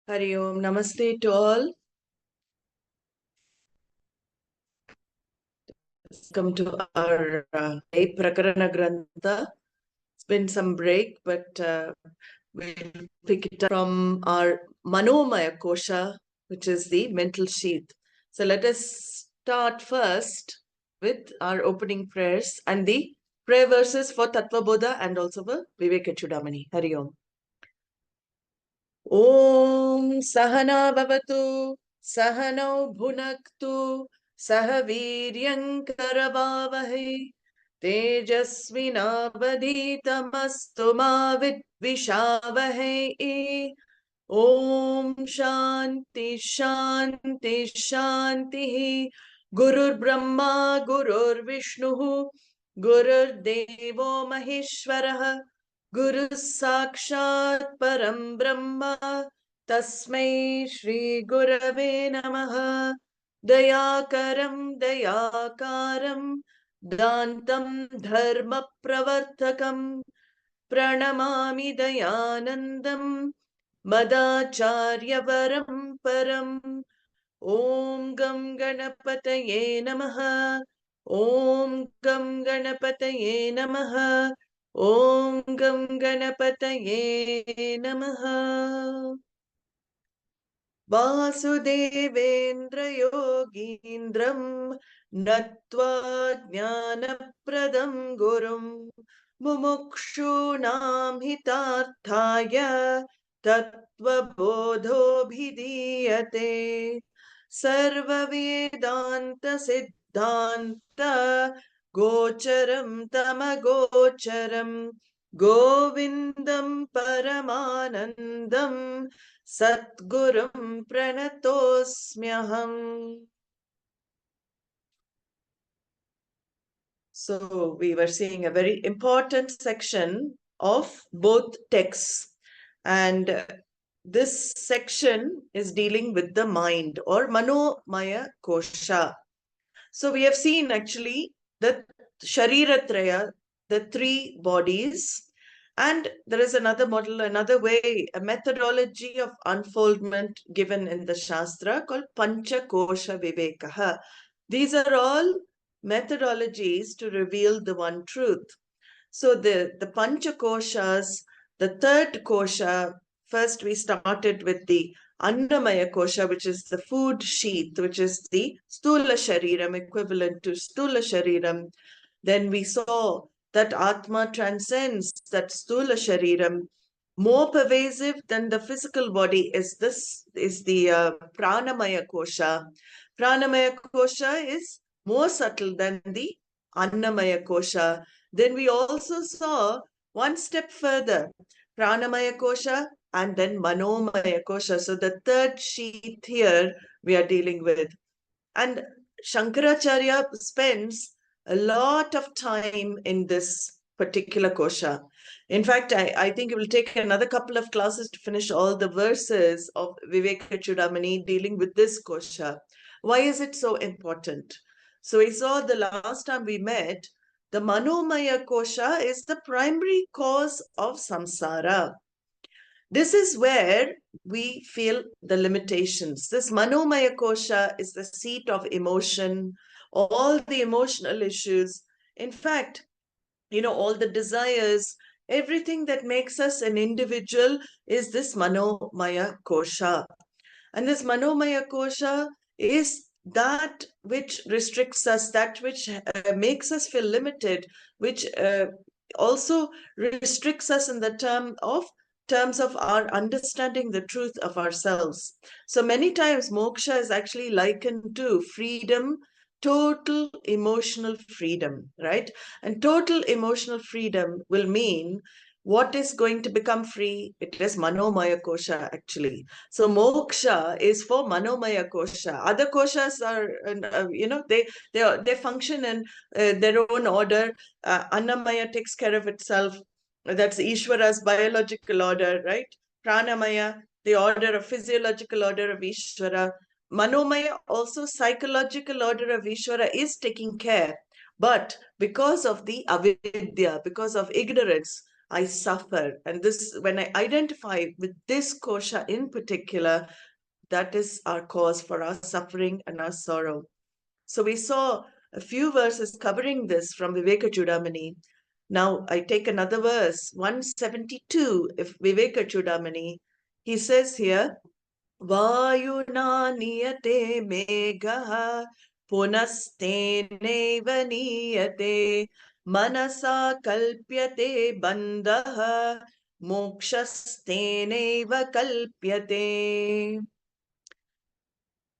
Hari Om. Namaste to all. Welcome to our Prakarana Grantha. It's been some break, but we'll pick it up from our Manomaya Kosha, which is the mental sheath. So let us start first with our opening prayers and the prayer verses for Tattvabodha and also for Vivekacūḍāmaṇiḥ. Hari Om. Om Sahana Bhavatu Sahano Bhunaktu Sah Viryankaravavahe Tejasvinavaditamastu ma vidvishavahe. Om Shanti Shanti Shanti. Gurur Brahma Gurur Vishnu Gurur Devo Maheshwaraha Guru Sakshat Param Brahma Tasmai Shri Gurave Namaha. Dayakaram Dayakaram Dantam Dharma Pravartakam Pranamami Dayanandam Madacharya Varam Param. Om Gam Ganapataye Namaha. Om Gam Ganapataye Namaha. Om Gam Ganapataye Namaha. Vasudevendra Yogindram Natva Jnanapradam Gurum Mumukshunam Hitarthaya Tattvabodho Bhidiyate Sarva Vedānta Siddhanta Gocharam Tamagocharam Govindam Paramanandam Satgurum Pranatosmyaham. So we were seeing a very important section of both texts, and this section is dealing with the mind or Manomaya Kosha. So we have seen actually the Shariratraya, the three bodies, and there is another model, another way, a methodology of unfoldment given in the Shastra called Pancha Kosha Vivekaha. These are all methodologies to reveal the one truth. So the Pancha Koshas, the third Kosha, first we started with the Annamaya Kosha, which is the food sheath, which is the Stula Shariram, equivalent to Stula Shariram. Then we saw that Atma transcends that Stula Shariram. More pervasive than the physical body is the Pranamaya Kosha. Pranamaya Kosha is more subtle than the Annamaya Kosha. Then we also saw one step further, Pranamaya Kosha and then Manomaya Kosha. So the third sheath here we are dealing with. And Shankaracharya spends a lot of time in this particular kosha. In fact, I think it will take another couple of classes to finish all the verses of Vivekacūḍāmaṇiḥ dealing with this kosha. Why is it so important? So we saw the last time we met, the Manomaya kosha is the primary cause of samsara. This is where we feel the limitations. This Manomaya Kosha is the seat of emotion, all the emotional issues. In fact, all the desires, everything that makes us an individual is this Manomaya Kosha. And this Manomaya Kosha is that which restricts us, that which makes us feel limited, which also restricts us in the terms of our understanding the truth of ourselves. So many times moksha is actually likened to freedom, total emotional freedom, right? And total emotional freedom will mean what is going to become free? It is Manomaya Kosha actually. So moksha is for Manomaya Kosha. Other koshas are, they function in their own order. Annamaya takes care of itself. That's Ishvara's biological order, right? Pranamaya, the order of physiological order of Ishvara. Manomaya, also psychological order of Ishvara, is taking care. But because of the avidya, because of ignorance, I suffer. And this, when I identify with this kosha in particular, that is our cause for our suffering and our sorrow. So we saw a few verses covering this from Vivekacūḍāmaṇiḥ. Now I take another verse, 172, if Vivekacūḍāmaṇiḥ. He says here, vāyunā nīyate meghaḥ punastenaiva nīyate manasā kalpyate bandhः mokṣastenaiva kalpyate.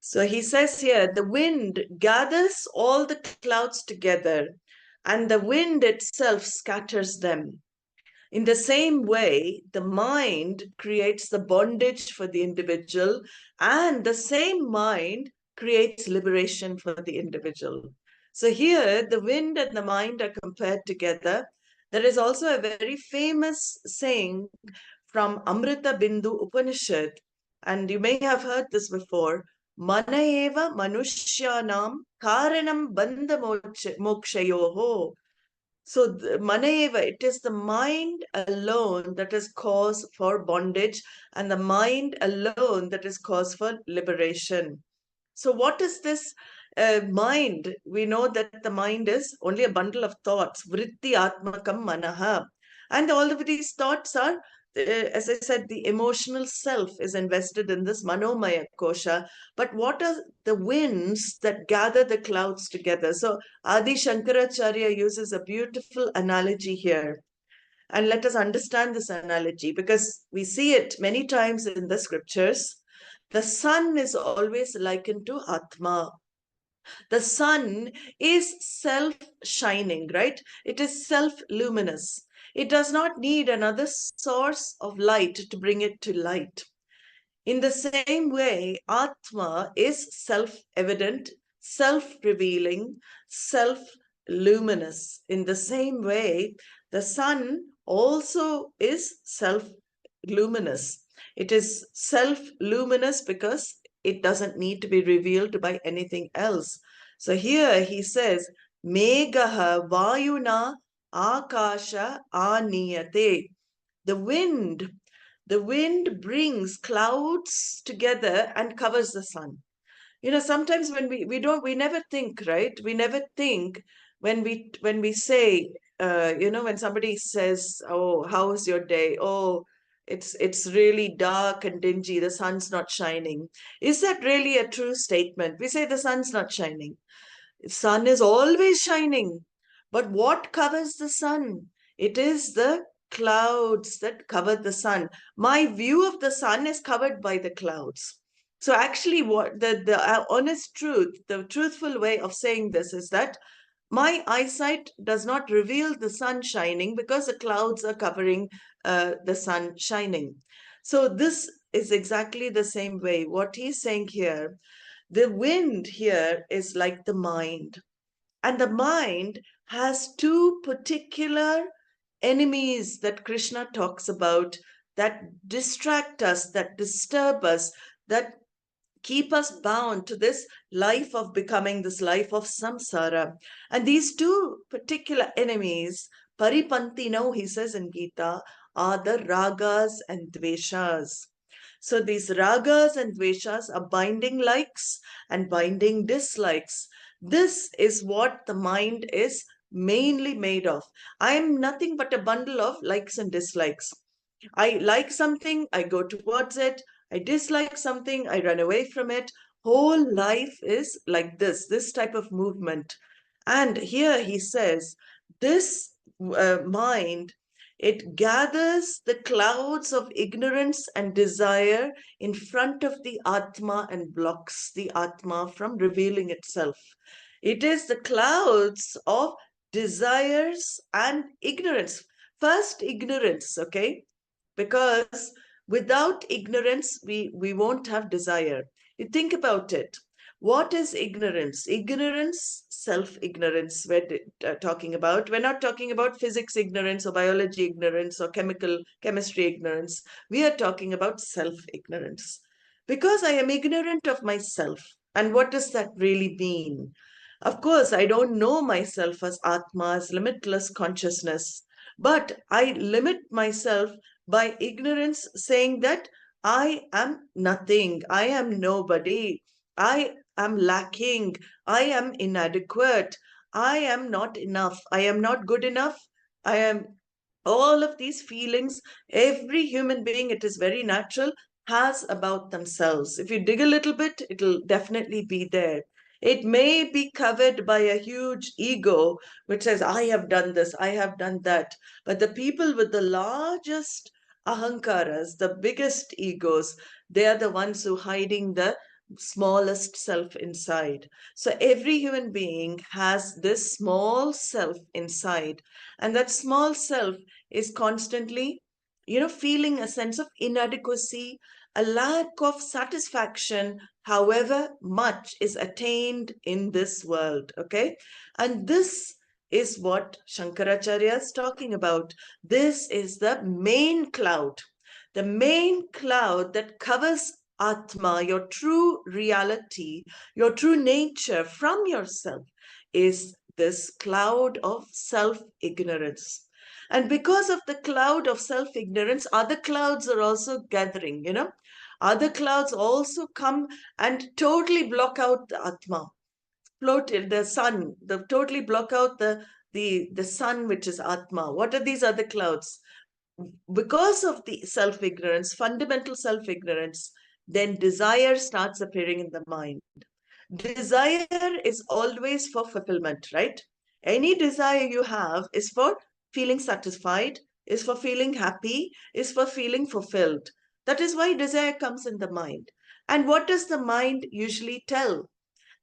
So he says here, the wind gathers all the clouds together, and the wind itself scatters them. In the same way, the mind creates the bondage for the individual, and the same mind creates liberation for the individual. So here, the wind and the mind are compared together. There is also a very famous saying from Amrita Bindu Upanishad, and you may have heard this before, manaiva manushyanam karanam bandha mokshayoho. So manaiva, it is the mind alone that is cause for bondage, and the mind alone that is cause for liberation. So what is this mind? We know that the mind is only a bundle of thoughts, vritti atmakam manaha. And all of these thoughts are, as I said, the emotional self is invested in this manomaya kosha. But what are the winds that gather the clouds together? So Adi Shankaracharya uses a beautiful analogy here. And let us understand this analogy, because we see it many times in the scriptures. The sun is always likened to Atma. The sun is self-shining, right? It is self-luminous. It does not need another source of light to bring it to light. In the same way, Atma is self-evident, self-revealing, self-luminous. In the same way, the sun also is self-luminous. It is self-luminous because it doesn't need to be revealed by anything else. So here he says, meghaḥ vāyunā ākāsha ānīyate. The wind brings clouds together and covers the sun. You know, sometimes when we never think, right? We never think when we say, when somebody says, oh, how was your day? Oh, it's really dark and dingy. The sun's not shining. Is that really a true statement? We say the sun's not shining. The sun is always shining. But what covers the sun? It is the clouds that cover the sun. My view of the sun is covered by the clouds. So actually, what the honest truth, the truthful way of saying this is that my eyesight does not reveal the sun shining because the clouds are covering the sun shining. So this is exactly the same way. What he's saying here, the wind here is like the mind. And the mind has two particular enemies that Krishna talks about that distract us, that disturb us, that keep us bound to this life of becoming, this life of samsara. And these two particular enemies, paripantino, he says in Gita, are the ragas and dveshas. So these ragas and dveshas are binding likes and binding dislikes. This is what the mind is mainly made of. I am nothing but a bundle of likes and dislikes. I like something, I go towards it. I dislike something, I run away from it. Whole life is like this type of movement. And here he says, this mind, it gathers the clouds of ignorance and desire in front of the Atma and blocks the Atma from revealing itself. It is the clouds of desires and ignorance. First, ignorance, okay? Because without ignorance, we won't have desire. You think about it. What is ignorance? Ignorance, self-ignorance, we're talking about. We're not talking about physics ignorance or biology ignorance or chemistry ignorance. We are talking about self-ignorance. Because I am ignorant of myself. And what does that really mean? Of course, I don't know myself as Atma, as limitless consciousness. But I limit myself by ignorance, saying that I am nothing, I am nobody, I am lacking, I am inadequate, I am not enough, I am not good enough, I am all of these feelings. Every human being, it is very natural, has about themselves. If you dig a little bit, it'll definitely be there. It may be covered by a huge ego which says, I have done this, I have done that. But the people with the largest ahankaras, the biggest egos, they are the ones who are hiding the smallest self inside. So every human being has this small self inside, and that small self is constantly, feeling a sense of inadequacy, a lack of satisfaction, however much is attained in this world. Okay. And this is what Shankaracharya is talking about. This is the main cloud that covers Atma, your true reality, your true nature from yourself, is this cloud of self-ignorance. And because of the cloud of self-ignorance, other clouds are also gathering, Other clouds also come and totally block out the Atma, the sun, totally block out the sun, which is Atma. What are these other clouds? Because of the self-ignorance, fundamental self-ignorance, then desire starts appearing in the mind. Desire is always for fulfillment, right? Any desire you have is for feeling satisfied, is for feeling happy, is for feeling fulfilled. That is why desire comes in the mind. And what does the mind usually tell?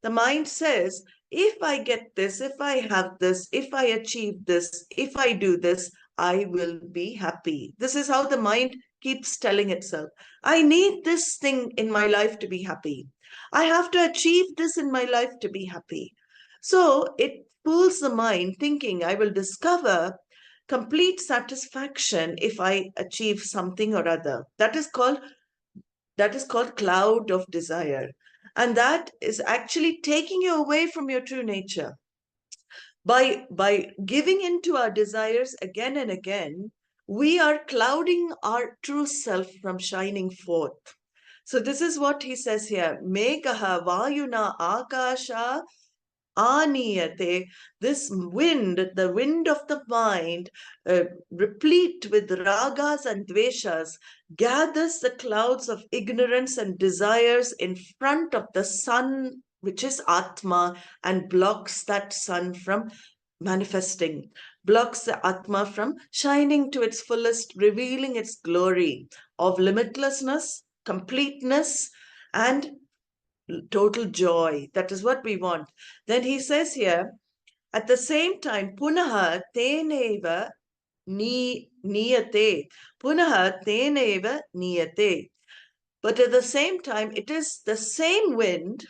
The mind says, if I get this, if I have this, if I achieve this, if I do this, I will be happy. This is how the mind keeps telling itself. I need this thing in my life to be happy. I have to achieve this in my life to be happy. So it fools the mind thinking I will discover complete satisfaction if I achieve something or other. That is called cloud of desire. And that is actually taking you away from your true nature. By giving into our desires again and again, we are clouding our true self from shining forth. So this is what he says here. Meghaḥ vāyunā ākāśā nīyate, this wind, the wind of the mind, replete with ragas and dveshas, gathers the clouds of ignorance and desires in front of the sun, which is Atma, and blocks that sun from manifesting, blocks the Atma from shining to its fullest, revealing its glory of limitlessness, completeness, and total joy. That is what we want. Then he says here, at the same time, punastenaiva nīyate. Punastenaiva nīyate. But at the same time, it is the same wind,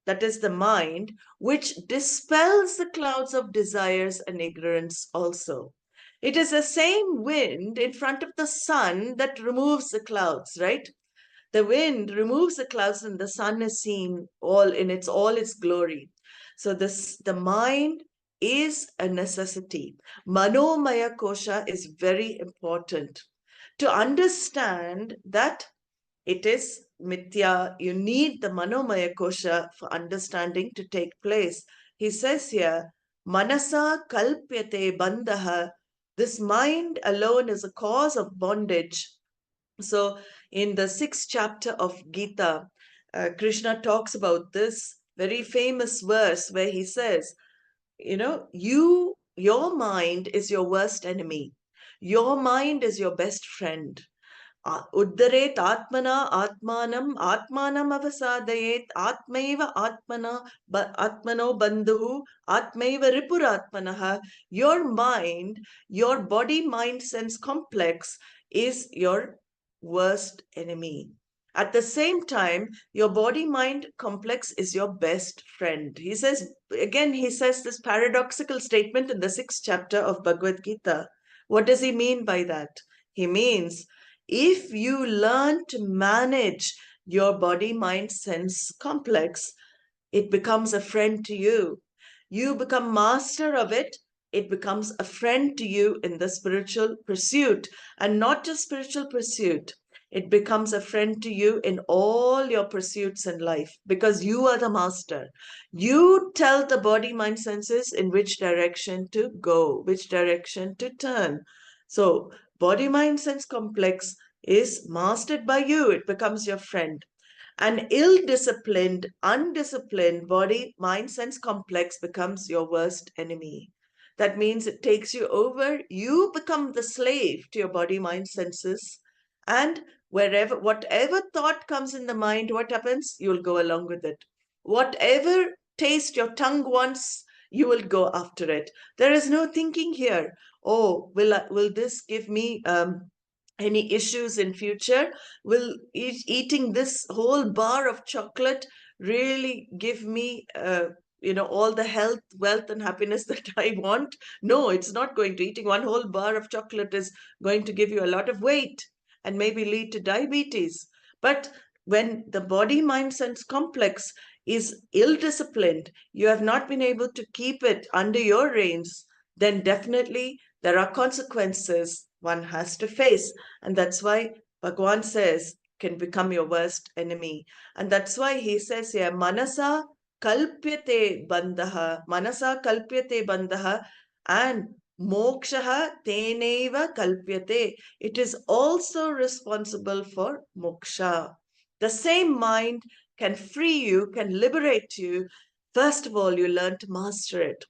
that is the mind, which dispels the clouds of desires and ignorance also. It is the same wind in front of the sun that removes the clouds, right? The wind removes the clouds and the sun is seen all its glory. So the mind is a necessity. Manomaya kosha is very important to understand that it is mithya. You need the manomaya kosha for understanding to take place. He says here, manasā kalpyate bandhah. This mind alone is a cause of bondage. So in the 6th chapter of Gita, Krishna talks about this very famous verse where he says, your mind is your worst enemy. Your mind is your best friend. Uddaret atmana atmanam avasādayet atmaiva atmano bandhu atmaiva ripuratmanaha. Your mind, your body-mind sense complex is your worst enemy. At the same time, your body-mind complex is your best friend. He says this paradoxical statement in the 6th chapter of Bhagavad Gita. What does he mean by that? He means, if you learn to manage your body-mind sense complex, it becomes a friend to you. You become master of it, it becomes a friend to you in the spiritual pursuit. And not just spiritual pursuit, it becomes a friend to you in all your pursuits in life, because you are the master. You tell the body, mind, senses in which direction to go, which direction to turn. So body, mind, sense complex is mastered by you. It becomes your friend. An ill-disciplined, undisciplined body, mind, sense complex becomes your worst enemy. That means it takes you over. You become the slave to your body, mind, senses. And whatever thought comes in the mind, what happens? You'll go along with it. Whatever taste your tongue wants, you will go after it. There is no thinking here. Oh, will this give me any issues in future? Will eating this whole bar of chocolate really give me all the health, wealth, and happiness that I want? No, it's not going to. Eating one whole bar of chocolate is going to give you a lot of weight and maybe lead to diabetes. But when the body, mind, sense complex is ill-disciplined, you have not been able to keep it under your reins, then definitely there are consequences one has to face. And that's why Bhagavan says can become your worst enemy. And that's why he says here, manasā kalpyate bandhā, and mokṣastenaiva kalpyate. It is also responsible for moksha. The same mind can free you, can liberate you. First of all, you learn to master it.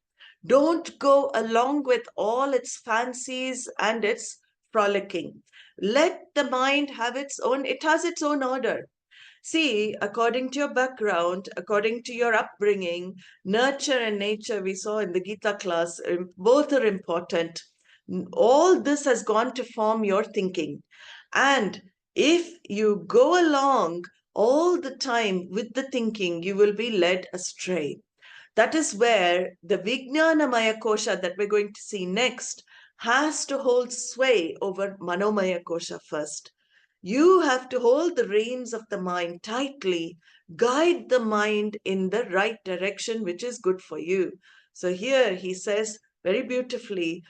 Don't go along with all its fancies and its frolicking. Let the mind have it has its own order. See, according to your background, according to your upbringing, nurture and nature, we saw in the Gita class, both are important. All this has gone to form your thinking. And if you go along all the time with the thinking, you will be led astray. That is where the Vijnanamaya Kosha that we're going to see next has to hold sway over Manomaya Kosha first. You have to hold the reins of the mind tightly, guide the mind in the right direction, which is good for you. So here he says very beautifully,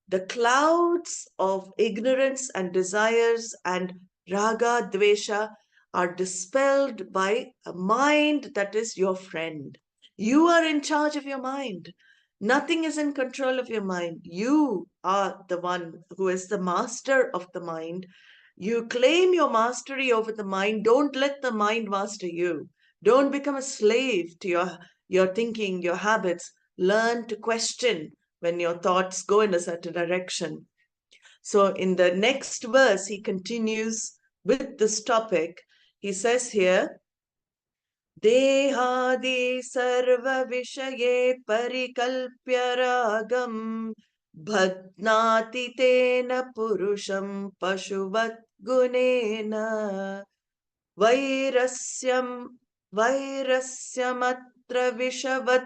the clouds of ignorance and desires and raga, dvesha are dispelled by a mind that is your friend. You are in charge of your mind. Nothing is in control of your mind. You are the one who is the master of the mind. You claim your mastery over the mind. Don't let the mind master you. Don't become a slave to your thinking, your habits. Learn to question when your thoughts go in a certain direction. So in the next verse, he continues with this topic. He says here, dehādisarvaviṣaye parikalpya rāgaṃ badhnāti tena puruṣaṃ paśuvadguṇena vairasyamatra viṣavat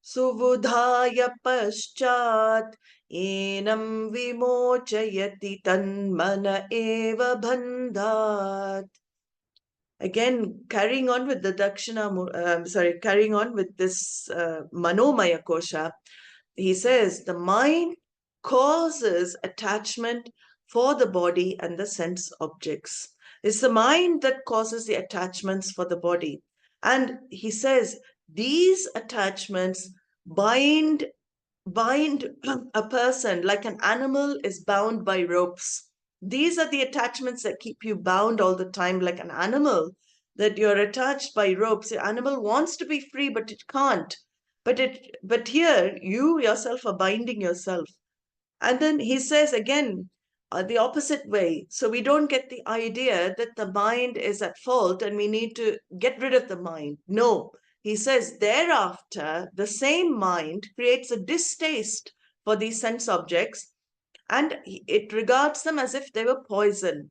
suvidhāya paścād enaṃ vimocayati tanmana eva bandhāt. Again, carrying on with the carrying on with this Manomaya Kosha, he says the mind causes attachment for the body and the sense objects. It's the mind that causes the attachments for the body. And he says these attachments bind a person like an animal is bound by ropes. These are the attachments that keep you bound all the time, like an animal, that you're attached by ropes. The animal wants to be free, but it can't. But here, you yourself are binding yourself. And then he says again, the opposite way. So we don't get the idea that the mind is at fault and we need to get rid of the mind. No, he says thereafter, the same mind creates a distaste for these sense objects and it regards them as if they were poison.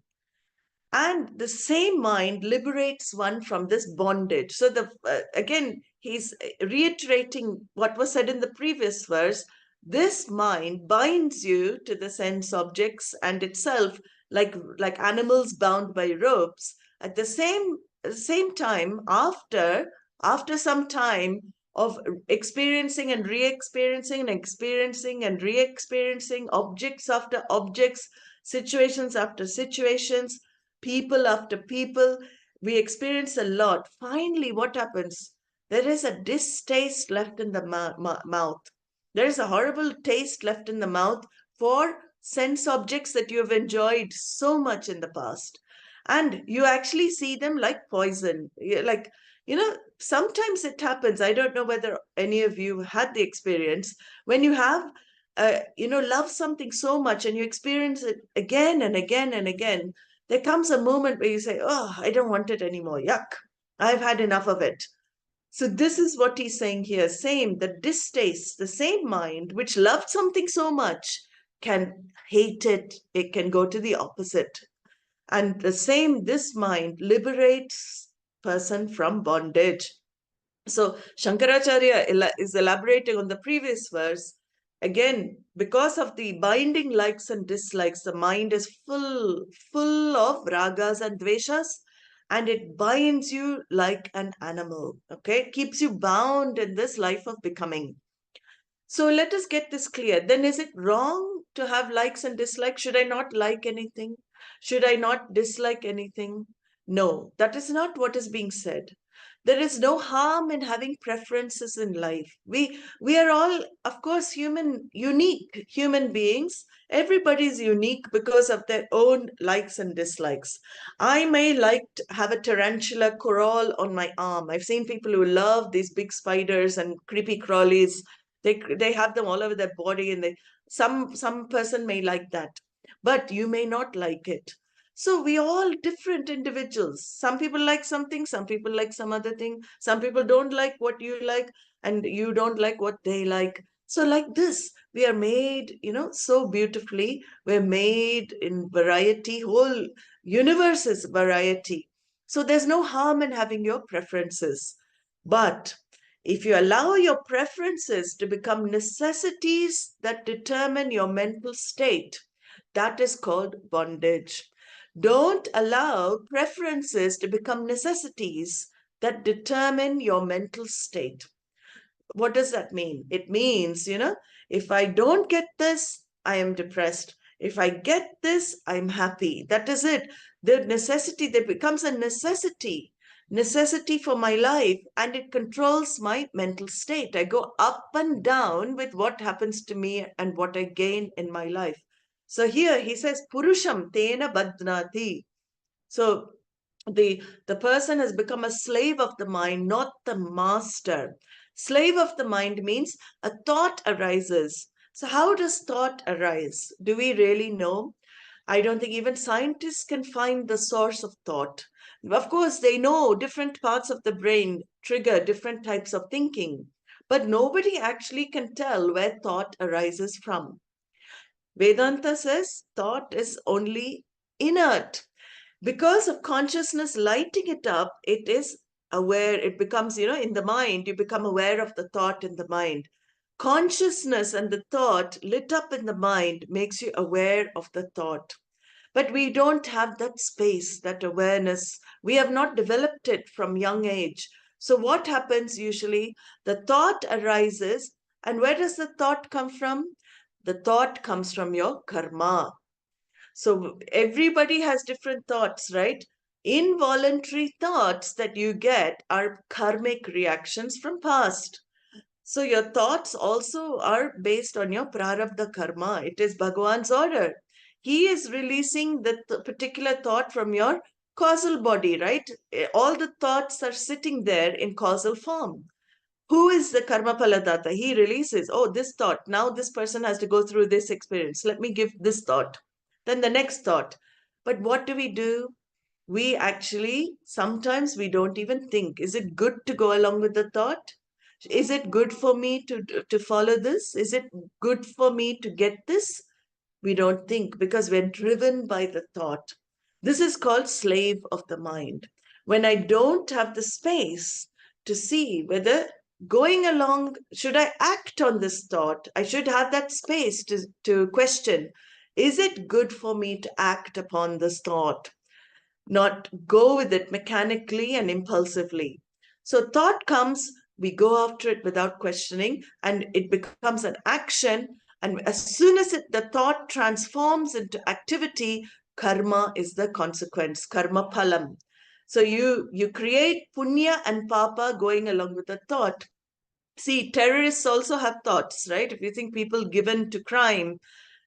And the same mind liberates one from this bondage. So again, he's reiterating what was said in the previous verse. This mind binds you to the sense objects and itself like animals bound by ropes. At the same time, after some time, of experiencing and re-experiencing and experiencing and re-experiencing objects after objects, situations after situations, people after people. We experience a lot. Finally, what happens? There is a distaste left in the mouth. There is a horrible taste left in the mouth for sense objects that you have enjoyed so much in the past. And you actually see them like poison. Like, sometimes it happens. I don't know whether any of you had the experience when you have, love something so much and you experience it again and again and again. There comes a moment where you say, oh, I don't want it anymore. Yuck. I've had enough of it. So this is what he's saying here. Same, the distaste, the same mind which loved something so much can hate it. It can go to the opposite. And the same, this mind liberates person from bondage. So Shankaracharya is elaborating on the previous verse. Again, because of the binding likes and dislikes, the mind is full of ragas and dveshas, and it binds you like an animal, okay? Keeps you bound in this life of becoming. So let us get this clear. Then is it wrong to have likes and dislikes? Should I not like anything? Should I not dislike anything? No, that is not what is being said. There is no harm in having preferences in life. We are all, of course, unique human beings. Everybody is unique because of their own likes and dislikes. I may like to have a tarantula coral on my arm. I've seen people who love these big spiders and creepy crawlies. They have them all over their body, and some person may like that, but you may not like it. So we all different individuals. Some people like something, some people like some other thing. Some people don't like what you like, and you don't like what they like. So like this, we are made, so beautifully. We're made in variety. Whole universe is variety. So there's no harm in having your preferences. But if you allow your preferences to become necessities that determine your mental state, that is called bondage. Don't allow preferences to become necessities that determine your mental state. What does that mean? It means, if I don't get this, I am depressed. If I get this, I'm happy. That is it. The necessity that becomes a necessity for my life, and it controls my mental state. I go up and down with what happens to me and what I gain in my life. So here he says, puruṣaṃ tena badhnāti. So the person has become a slave of the mind, not the master. Slave of the mind means a thought arises. So how does thought arise? Do we really know? I don't think even scientists can find the source of thought. Of course, they know different parts of the brain trigger different types of thinking, but nobody actually can tell where thought arises from. Vedānta says thought is only inert. Because of consciousness lighting it up, it is aware. It becomes, in the mind, you become aware of the thought in the mind. Consciousness and the thought lit up in the mind makes you aware of the thought. But we don't have that space, that awareness. We have not developed it from young age. So what happens usually? The thought arises. And where does the thought come from? The thought comes from your karma. So everybody has different thoughts, right? Involuntary thoughts that you get are karmic reactions from past. So your thoughts also are based on your prarabdha karma. It is Bhagavan's order. He is releasing the particular thought from your causal body, right? All the thoughts are sitting there in causal form. Who is the karma paladata? He releases, oh, this thought. Now this person has to go through this experience. Let me give this thought. Then the next thought. But what do? We actually, sometimes we don't even think. Is it good to go along with the thought? Is it good for me to follow this? Is it good for me to get this? We don't think because we're driven by the thought. This is called slave of the mind. When I don't have the space to see whether going along, should I act on this thought? I should have that space to question, is it good for me to act upon this thought? Not go with it mechanically and impulsively. So thought comes, we go after it without questioning, and it becomes an action. And as soon as the thought transforms into activity, karma is the consequence, karma phalam. So you create punya and papa going along with the thought. See, terrorists also have thoughts, right? If you think people given to crime,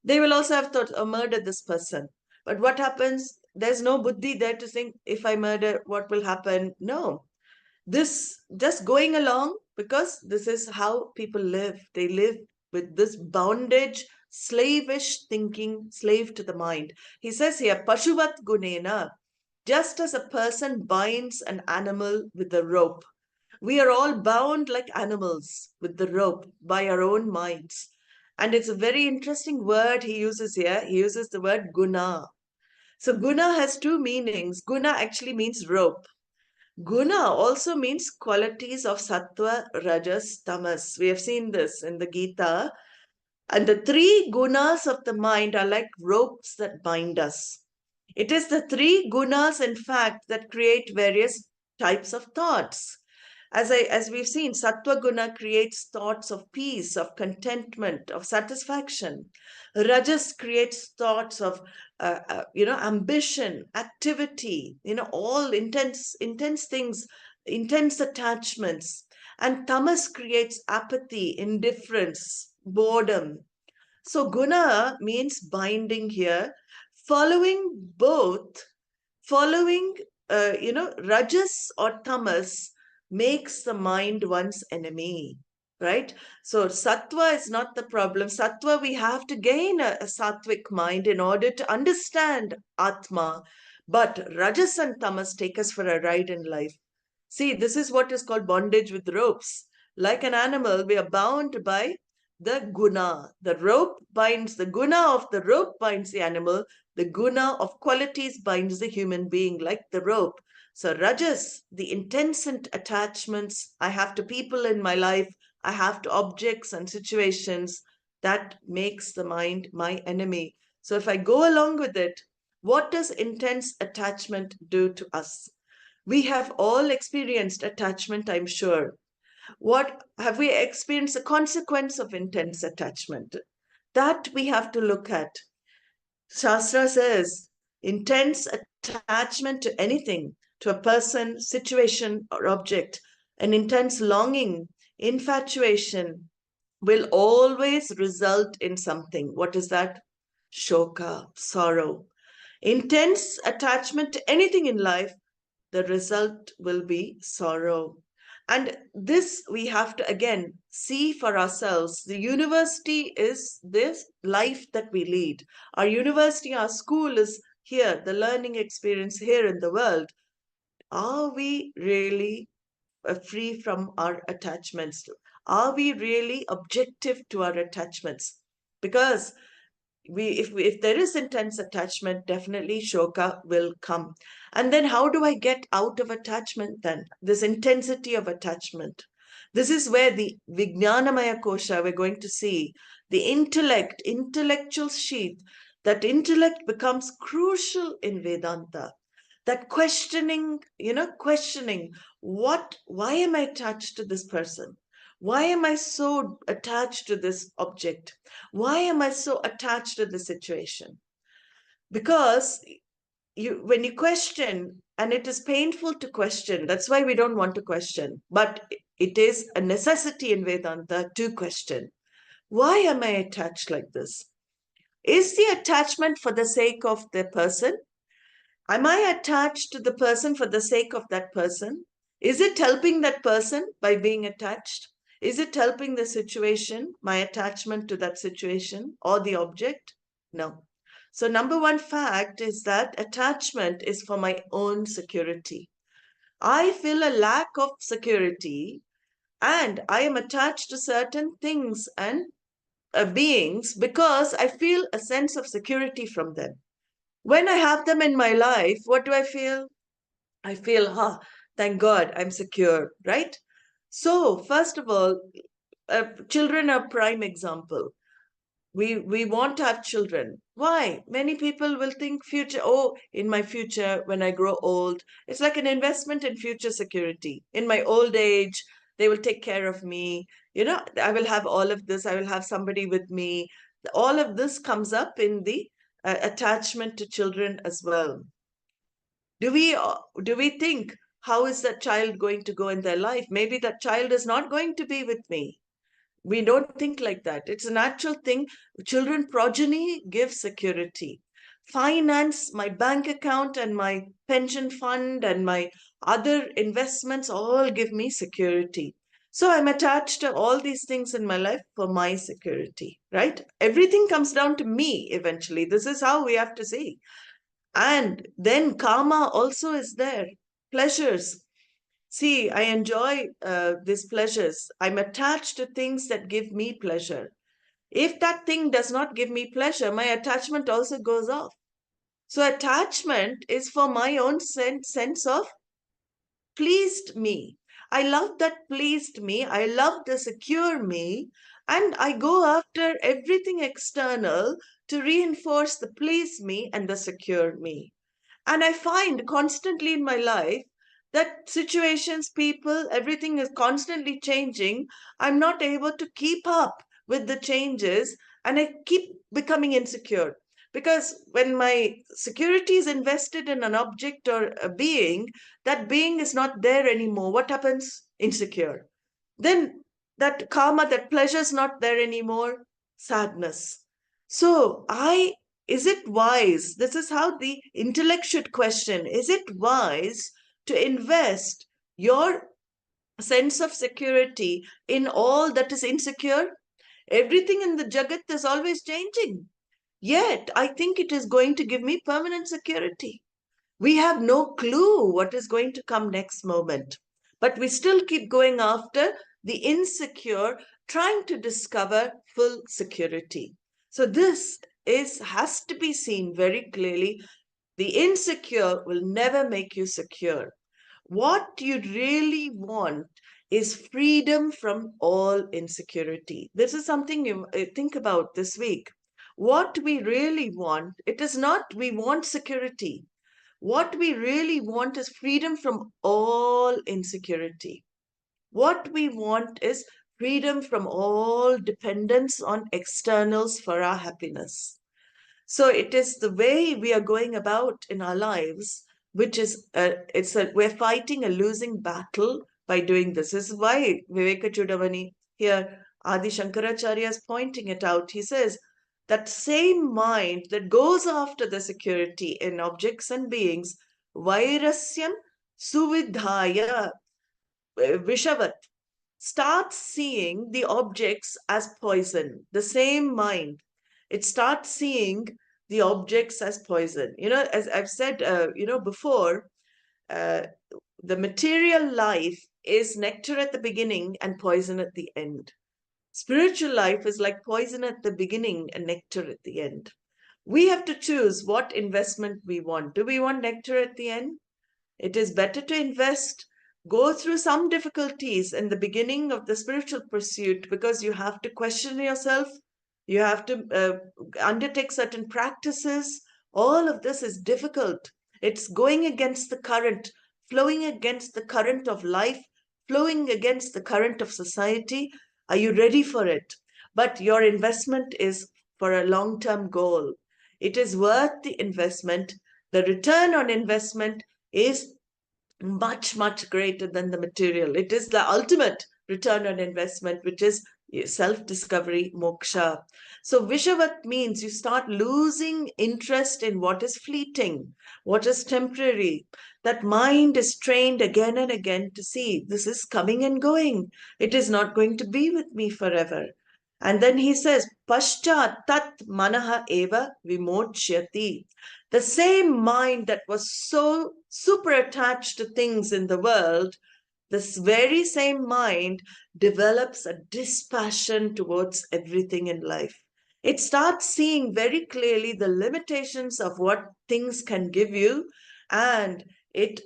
they will also have thoughts, oh, murder this person. But what happens? There's no buddhi there to think, if I murder, what will happen? No. This just going along, because this is how people live. They live with this bondage, slavish thinking, slave to the mind. He says here, paśuvadguṇena, just as a person binds an animal with a rope. We are all bound like animals with the rope by our own minds. And it's a very interesting word he uses here. He uses the word guna. So guna has two meanings. Guna actually means rope. Guna also means qualities of sattva, rajas, tamas. We have seen this in the Gita. And the three gunas of the mind are like ropes that bind us. It is the three gunas, in fact, that create various types of thoughts. As we've seen, sattva guna creates thoughts of peace, of contentment, of satisfaction. Rajas creates thoughts of ambition, activity, all intense things, intense attachments. And tamas creates apathy, indifference, boredom. So guna means binding here, following rajas or tamas makes the mind one's enemy, right? So sattva is not the problem. Sattva, we have to gain a sattvic mind in order to understand Atma. But rajas and tamas take us for a ride in life. See, this is what is called bondage with ropes. Like an animal, we are bound by the guna. The rope binds, the guna of the rope binds the animal. The guna of qualities binds the human being, like the rope. So rajas, the intense attachments I have to people in my life, I have to objects and situations, that makes the mind my enemy. So if I go along with it, what does intense attachment do to us? We have all experienced attachment, I'm sure. What have we experienced? The consequence of intense attachment. That we have to look at. Shastra says, intense attachment to anything, to a person, situation, or object, an intense longing, infatuation, will always result in something. What is that? Shoka, sorrow. Intense attachment to anything in life, the result will be sorrow. And this we have to again see for ourselves. The university is this life that we lead. Our university, our school is here, the learning experience here in the world. Are we really free from our attachments? Are we really objective to our attachments? Because if there is intense attachment, definitely shoka will come. And then how do I get out of attachment then? This intensity of attachment. This is where the Vijnanamaya Kosha, we're going to see, the intellectual sheath, that intellect becomes crucial in Vedanta. That questioning, why am I attached to this person? Why am I so attached to this object? Why am I so attached to the situation? Because when you question, and it is painful to question, that's why we don't want to question, but it is a necessity in Vedanta to question. Why am I attached like this? Is the attachment for the sake of the person? Am I attached to the person for the sake of that person? Is it helping that person by being attached? Is it helping the situation, my attachment to that situation or the object? No. So number one fact is that attachment is for my own security. I feel a lack of security and I am attached to certain things and beings because I feel a sense of security from them. When I have them in my life, what do I feel? I feel, thank God, I'm secure, right? So, first of all, children are prime example. We want to have children. Why? Many people will think future, in my future, when I grow old, it's like an investment in future security. In my old age, They will take care of me. I will have all of this. I will have somebody with me. All of this comes up in the attachment to children as well. Do we think, how is that child going to go in their life? Maybe that child is not going to be with me. We don't think like that. It's a natural thing. Children progeny give security. Finance, my bank account and my pension fund and my other investments all give me security. So I'm attached to all these things in my life for my security, right? Everything comes down to me eventually. This is how we have to see. And then karma also is there. Pleasures. See, I enjoy these pleasures. I'm attached to things that give me pleasure. If that thing does not give me pleasure, my attachment also goes off. So attachment is for my own sense of pleased me. I love that pleased me. I love the secure me. And I go after everything external to reinforce the please me and the secure me. And I find constantly in my life that situations, people, everything is constantly changing. I'm not able to keep up with the changes and I keep becoming insecure. Because when my security is invested in an object or a being, that being is not there anymore. What happens? Insecure. Then that karma, that pleasure is not there anymore. Sadness. So is it wise? This is how the intellect should question. Is it wise to invest your sense of security in all that is insecure? Everything in the Jagat is always changing. Yet, I think it is going to give me permanent security. We have no clue what is going to come next moment. But we still keep going after the insecure, trying to discover full security. So this has to be seen very clearly. The insecure will never make you secure. What you really want is freedom from all insecurity. This is something you think about this week. What we really want, it is not we want security. What we really want is freedom from all insecurity. What we want is freedom from all dependence on externals for our happiness. So it is the way we are going about in our lives, which is, we're fighting a losing battle by doing this. This is why Vivekacūḍāmaṇiḥ here, Adi Shankaracharya is pointing it out. He says, that same mind that goes after the security in objects and beings, vairasyam suvidhāya viṣavat, starts seeing the objects as poison. The same mind, it starts seeing the objects as poison. As I've said, before, the material life is nectar at the beginning and poison at the end. Spiritual life is like poison at the beginning and nectar at the end. We have to choose what investment we want. Do we want nectar at the end? It is better to invest, go through some difficulties in the beginning of the spiritual pursuit, because you have to question yourself. You have to undertake certain practices. All of this is difficult. It's going against the current, flowing against the current of life, flowing against the current of society. Are you ready for it? But your investment is for a long-term goal. It is worth the investment. The return on investment is much, much greater than the material. It is the ultimate return on investment, which is self-discovery, moksha. So viṣavat means you start losing interest in what is fleeting, what is temporary. That mind is trained again and again to see this is coming and going. It is not going to be with me forever. And then he says, paścād manasā eva vimocayati. The same mind that was so super attached to things in the world, this very same mind develops a dispassion towards everything in life. It starts seeing very clearly the limitations of what things can give you, and it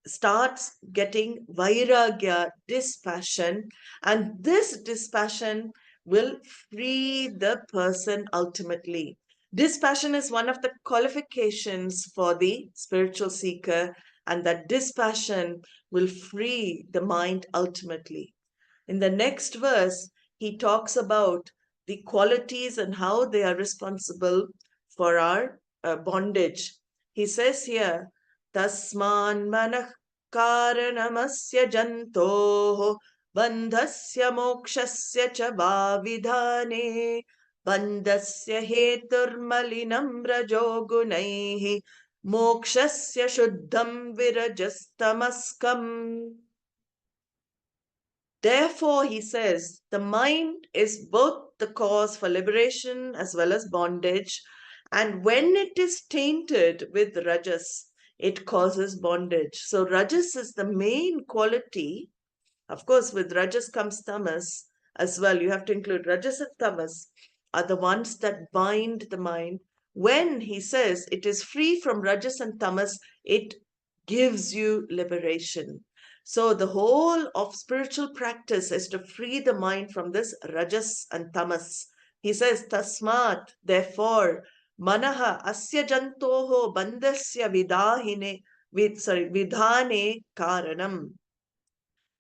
starts getting vairagya, dispassion, and this dispassion will free the person ultimately. Dispassion is one of the qualifications for the spiritual seeker, and that dispassion will free the mind ultimately. In the next verse, he talks about the qualities and how they are responsible for our bondage. He says here, Tasman manah karanamasya jantoh bandhasya mokṣasya cha viḍāne bandhasya heturmalinam rajogunaihi mokṣasya shuddham virajastamaskam. Therefore, he says, the mind is both the cause for liberation as well as bondage. And when it is tainted with rajas, it causes bondage. So rajas is the main quality. Of course, with rajas comes tamas as well. You have to include rajas and tamas are the ones that bind the mind. When he says it is free from rajas and tamas, it gives you liberation. So the whole of spiritual practice is to free the mind from this rajas and tamas. He says, Tasmat, therefore, manaha asya jantoho bandhasya vidhane karanam.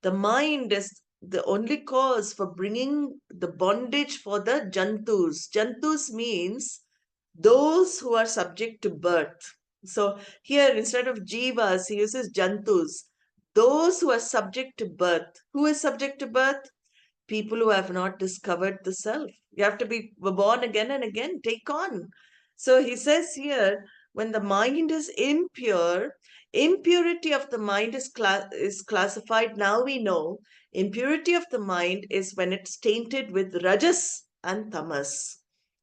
The mind is the only cause for bringing the bondage for the jantus. Jantus means those who are subject to birth. So here, instead of jivas, he uses jantus. Those who are subject to birth. Who is subject to birth? People who have not discovered the self. You have to be born again and again, take on. So he says here, when the mind is impure, impurity of the mind is classified. Now we know impurity of the mind is when it's tainted with rajas and tamas.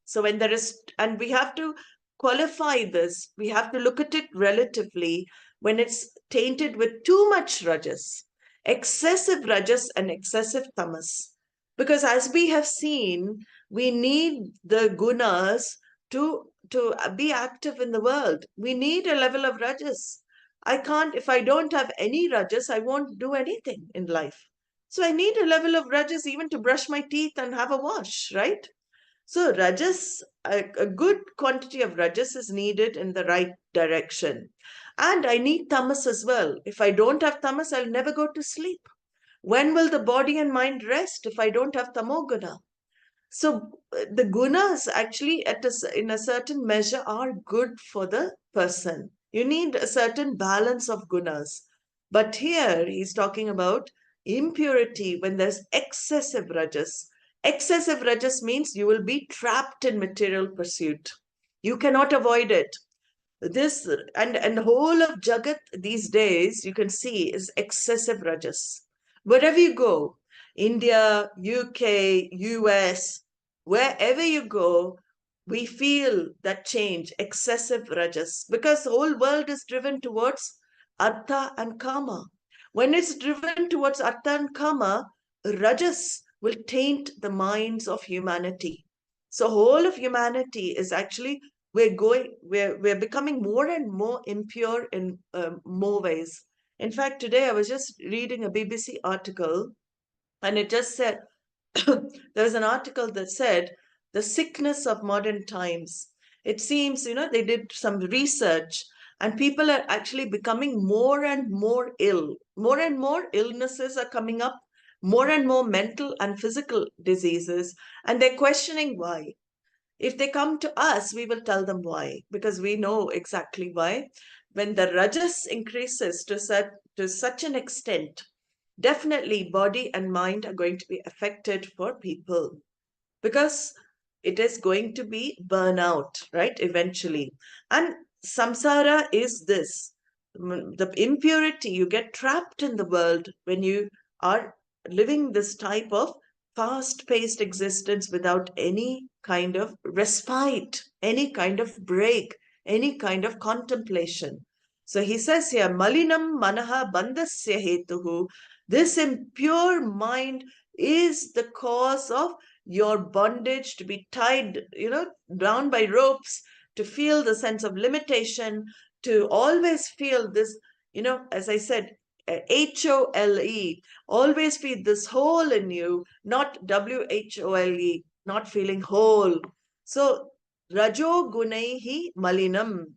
So when there is, and we have to qualify this, we have to look at it relatively when it's tainted with too much rajas, excessive rajas and excessive tamas. Because as we have seen, we need the gunas to be active in the world. We need a level of rajas. I can't, if I don't have any rajas, I won't do anything in life. So I need a level of rajas even to brush my teeth and have a wash, right? So rajas, a good quantity of rajas is needed in the right direction. And I need tamas as well. If I don't have tamas, I'll never go to sleep. When will the body and mind rest if I don't have tamoguna? So the gunas actually in a certain measure are good for the person. You need a certain balance of gunas. But here he's talking about impurity when there's excessive rajas. Excessive rajas means you will be trapped in material pursuit. You cannot avoid it. This and the whole of Jagat these days, you can see, is excessive rajas. Wherever you go, India, UK, US, wherever you go, we feel that change, excessive rajas, because the whole world is driven towards artha and kama. When it's driven towards artha and kama, rajas will taint the minds of humanity. So whole of humanity is actually, we're becoming more and more impure in more ways. In fact, today I was just reading a BBC article, and it just said, there was an article that said, the sickness of modern times. It seems, they did some research, and people are actually becoming more and more ill. More and more illnesses are coming up, more and more mental and physical diseases, and they're questioning why. If they come to us, we will tell them why, because we know exactly why. When the rajas increases to such an extent, definitely body and mind are going to be affected for people, because it is going to be burnout, right, eventually. And samsara is this, the impurity. You get trapped in the world when you are living this type of fast-paced existence without any kind of respite, any kind of break, any kind of contemplation. So he says here, malinam manaha bandhasya hetuhu. This impure mind is the cause of your bondage, to be tied, down by ropes, to feel the sense of limitation, to always feel this, as I said, HOLE, always feel this hole in you, not WHOLE, not feeling whole. So, rajo gunaihi malinam,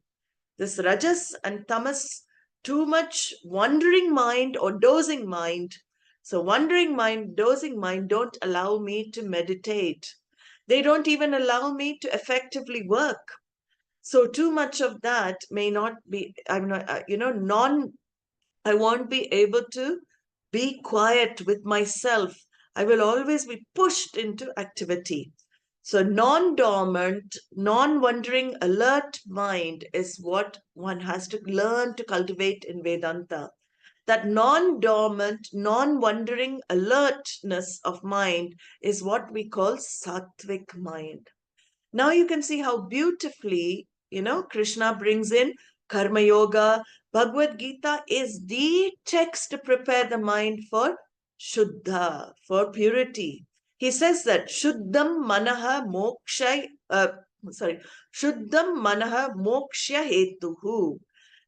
this rajas and tamas, too much wandering mind or dozing mind, So wandering mind, dozing mind don't allow me to meditate. They don't even allow me to effectively work. So too much of that may not be, I'm not, I won't be able to be quiet with myself. I will always be pushed into activity. So non-dormant, non-wandering, alert mind is what one has to learn to cultivate in Vedanta. That non-dormant, non-wandering alertness of mind is what we call sattvic mind. Now you can see how beautifully, Krishna brings in Karma Yoga. Bhagavad Gita is the text to prepare the mind for Shuddha, for purity. He says that Shuddham Manaha Moksha, Shuddham Manaha Moksha Hetuhu.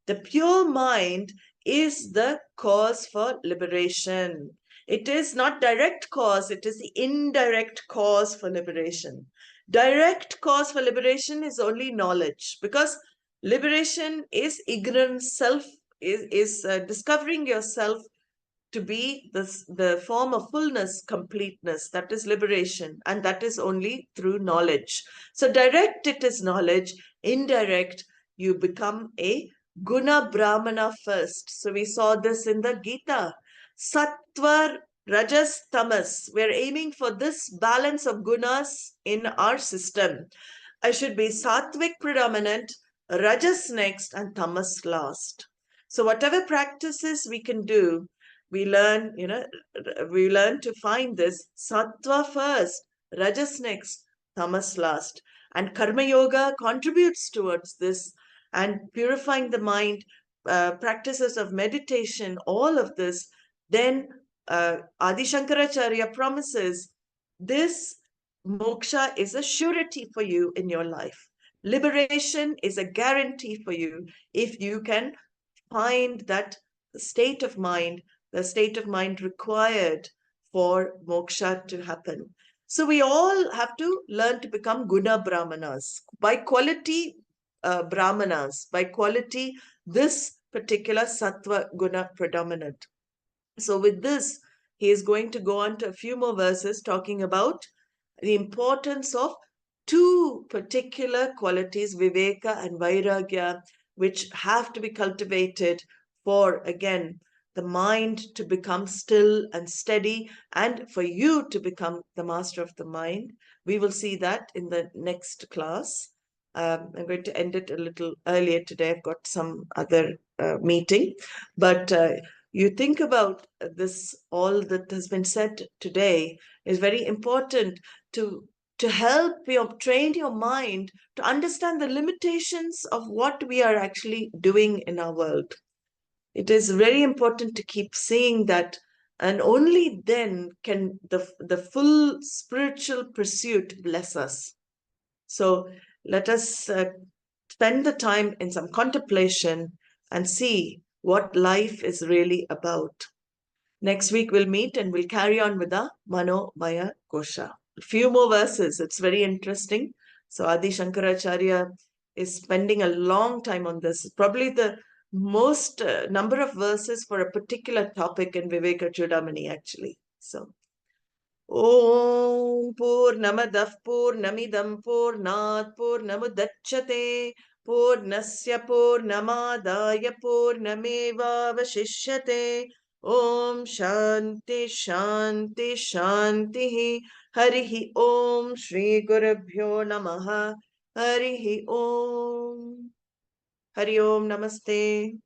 The pure mind is the cause for liberation. It is not direct cause, it is the indirect cause for liberation. Direct cause for liberation is only knowledge, because liberation is ignorance, is discovering yourself to be the form of fullness, completeness. That is liberation, and that is only through knowledge. So direct, it is knowledge. Indirect, you become a guna brahmana first. So we saw this in the Gita. Sattva, rajas, tamas. We're aiming for this balance of gunas in our system. I should be sattvic predominant, rajas next, and tamas last. So whatever practices we can do, we learn, we learn to find this sattva first, rajas next, tamas last. And karma yoga contributes towards this, and purifying the mind, practices of meditation, all of this. Then Adi Shankaracharya promises this moksha is a surety for you in your life. Liberation is a guarantee for you if you can find that state of mind, the state of mind required for moksha to happen. So we all have to learn to become guna brahmanas. By quality, brahmanas. By quality, this particular sattva guna predominant. So with this, he is going to go on to a few more verses talking about the importance of two particular qualities, viveka and vairagya, which have to be cultivated for, again, the mind to become still and steady, and for you to become the master of the mind. We will see that in the next class. I'm going to end it a little earlier today. I've got some other meeting. But you think about this, all that has been said today is very important to help train your mind to understand the limitations of what we are actually doing in our world. It is very important to keep seeing that, and only then can the full spiritual pursuit bless us. So let us spend the time in some contemplation and see what life is really about. Next week we'll meet and we'll carry on with the Mano Maya Kosha. A few more verses. It's very interesting. So Adi Shankaracharya is spending a long time on this. Probably the most number of verses for a particular topic in Vivekacūḍāmaṇiḥ, actually. So, Om Purnamadah Purnamidam Purnāt Purnamudachyate Purnasya Purnamadaya Purnameva Vashishyate. Om Shanti Shanti Shanti. Harihi Om Shri Gurubhyo Namaha. Harihi Om. Hari Om Namaste.